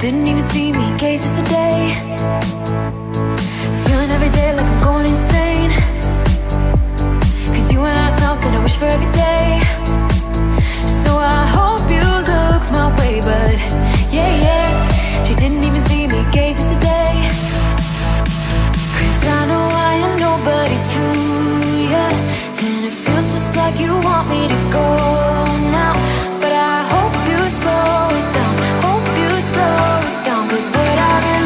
didn't even see me gaze yesterday. Feeling every day like I'm going insane. Cause you and I are something I wish for every day. So I hope you look my way, but yeah, yeah, she didn't even see me gaze yesterday. Cause I know I am nobody to ya, and it feels just like you want me to go now. But I hope you slow it down, hope you slow it down. Cause what I really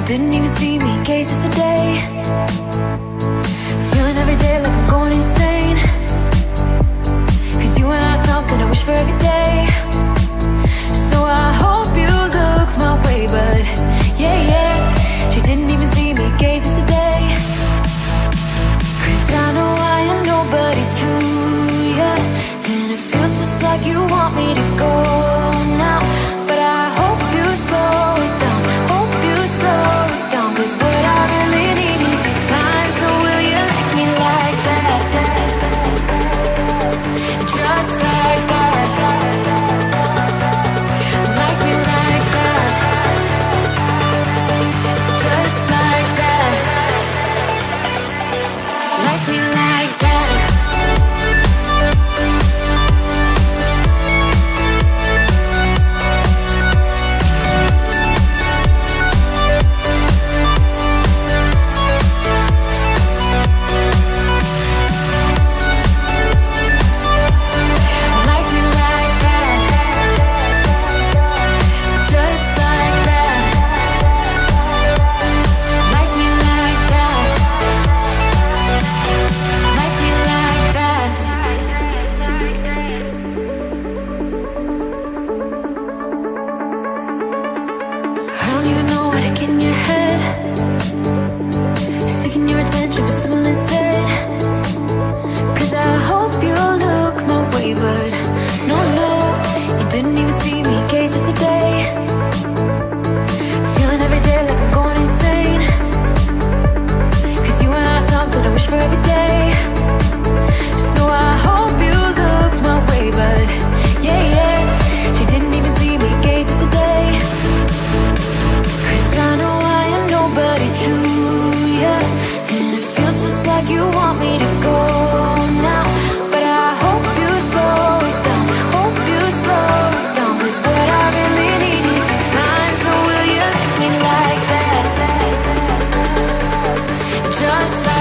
didn't even see me, cases a day. Feeling every day like I'm going insane. Cause you and I are something I wish for every day. So I hope you look my way, but yeah, she didn't even see me, cases a day. Cause I know I am nobody to ya, and it feels just like you want me to go now. But I hope you slow it down, hope you slow it down. Cause what I really need is your time. So will you like me like that? Just like that. Like me like that. Just like that. Like me like that. Like me like that. Just like that. Like me like that. Like me like that. I don't even know what to get in your head. Seeking your attention, but someone said. Cause I hope you look my way, but no, you didn't even see me, cases a day. Feeling every day like I'm going insane. Cause you and I are something I wish for every day. So I hope you look my way, but yeah, she didn't even see me, cases a day. Cause I know I am nobody to ya, and it feels just like you want me to go now. But I hope you slow it down, hope you slow it down. Cause what I really need is your time. So will you like me like that? Just like